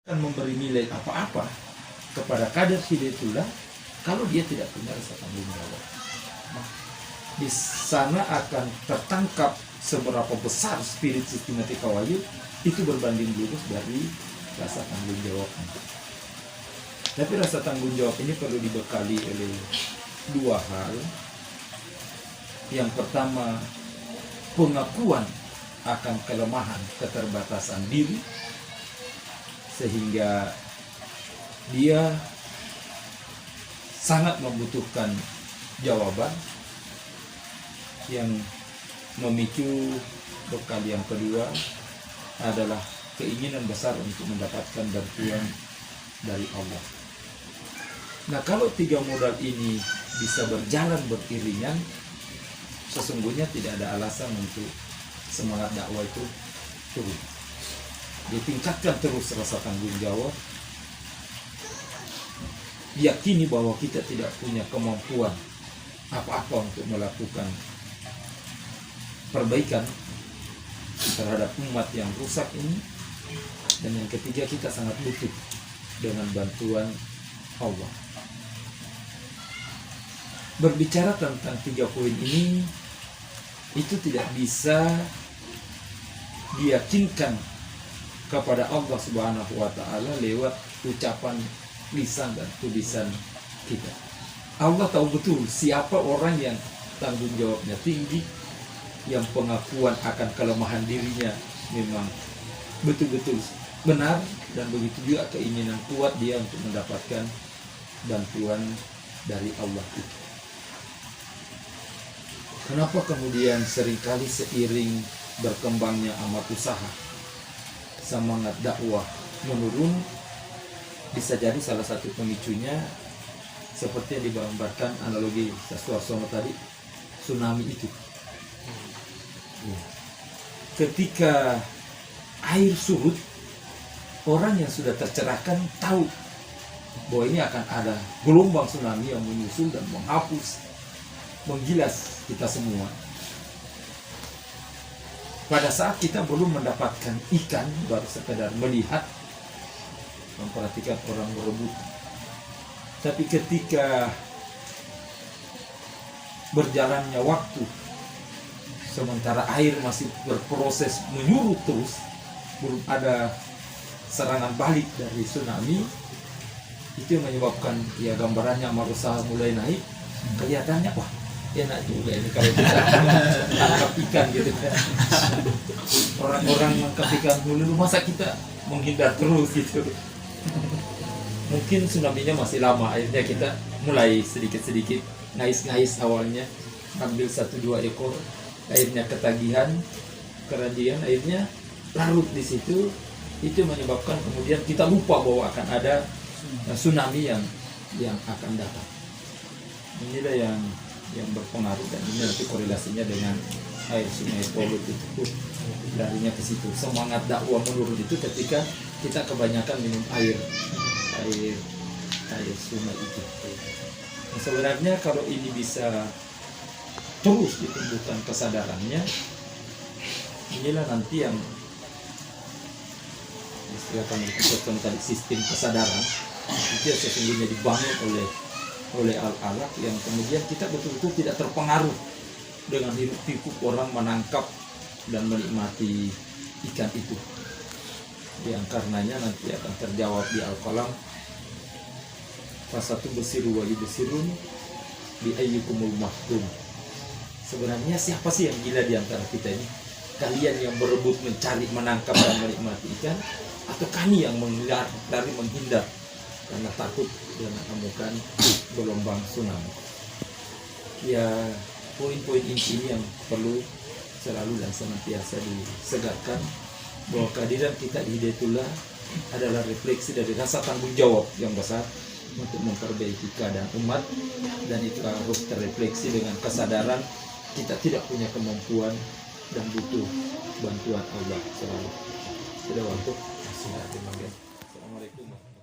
akan memberi nilai apa-apa kepada kader Hidayatullah kalau dia tidak punya rasa tanggung jawab. Nah, di sana akan tertangkap seberapa besar spirit sistematika wahyu itu berbanding lurus dari rasa tanggung jawabnya. Tapi rasa tanggung jawab ini perlu dibekali oleh dua hal. Yang pertama, pengakuan akan kelemahan, keterbatasan diri, sehingga dia sangat membutuhkan jawaban. Yang memicu bekal yang kedua adalah keinginan besar untuk mendapatkan bantuan dari Allah. Nah, kalau tiga modal ini bisa berjalan beriringan, sesungguhnya tidak ada alasan untuk semangat dakwah itu turun. Ditingkatkan terus rasa tanggung jawab, yakini bahwa kita tidak punya kemampuan apa-apa untuk melakukan perbaikan terhadap umat yang rusak ini. Dan yang ketiga, kita sangat butuh dengan bantuan Allah. Berbicara tentang tiga poin ini, itu tidak bisa diyakinkan kepada Allah Subhanahu wa Ta'ala lewat ucapan lisan dan tulisan kita. Allah tahu betul siapa orang yang tanggung jawabnya tinggi, yang pengakuan akan kelemahan dirinya memang betul-betul benar, dan begitu juga keinginan kuat dia untuk mendapatkan bantuan dari Allah itu. Kenapa kemudian seringkali seiring berkembangnya amat usaha, semangat dakwah menurun? Bisa jadi salah satu pemicunya seperti yang digambarkan analogi Saswarsono tadi, tsunami itu. Ketika air surut, orang yang sudah tercerahkan tahu bahwa ini akan ada gelombang tsunami yang menyusul dan menghapus, menggilas kita semua. Pada saat kita belum mendapatkan ikan, baru sekedar melihat, memperhatikan orang berebut. Tapi ketika berjalannya waktu, sementara air masih berproses menyurut terus, belum ada serangan balik dari tsunami, itu yang menyebabkan ya gambarannya marusa mulai naik. Kelihatannya wah enak juga ini kalau kita tangkap ikan gitu. Orang-orang menangkap ikan dulu, masa kita menghindar terus gitu. Mungkin tsunami-nya masih lama, akhirnya kita mulai sedikit-sedikit ngais-ngais awalnya, ambil 1-2 ekor, akhirnya ketagihan, kerajian, akhirnya larut di situ. Itu menyebabkan kemudian kita lupa bahwa akan ada tsunami yang akan datang. Inilah yang berpengaruh, dan ini nanti korelasinya dengan air sungai Polut itu larinya ke situ. Semangat dakwah menurun itu ketika kita kebanyakan minum air sungai itu. Nah, sebenarnya kalau ini bisa terus ditumbuhkan kesadarannya, inilah nanti yang istilahkan tadi sistem kesadaran itu sesungguhnya dibangun oleh al-alaq, yang kemudian kita betul-betul tidak terpengaruh dengan hiruk pikuk orang menangkap dan menikmati ikan itu, yang karenanya nanti akan terjawab di Al-Qalam, fasatu besiru wa yubsirun bi ayyukumul mahkum. Sebenarnya siapa sih yang gila di antara kita ini? Kalian yang berebut mencari, menangkap dan menikmati ikan, atau kami yang menghindar karena takut dan menemukan gelombang tsunami? Ya, poin-poin inti ini yang perlu selalu dan senantiasa disegarkan, bahwa kehadiran kita di Hidayatullah adalah refleksi dari rasa tanggung jawab yang besar untuk memperbaiki keadaan umat, dan itu harus terrefleksi dengan kesadaran kita tidak punya kemampuan dan butuh bantuan Allah selalu. Sudah waktu. Assalamualaikum.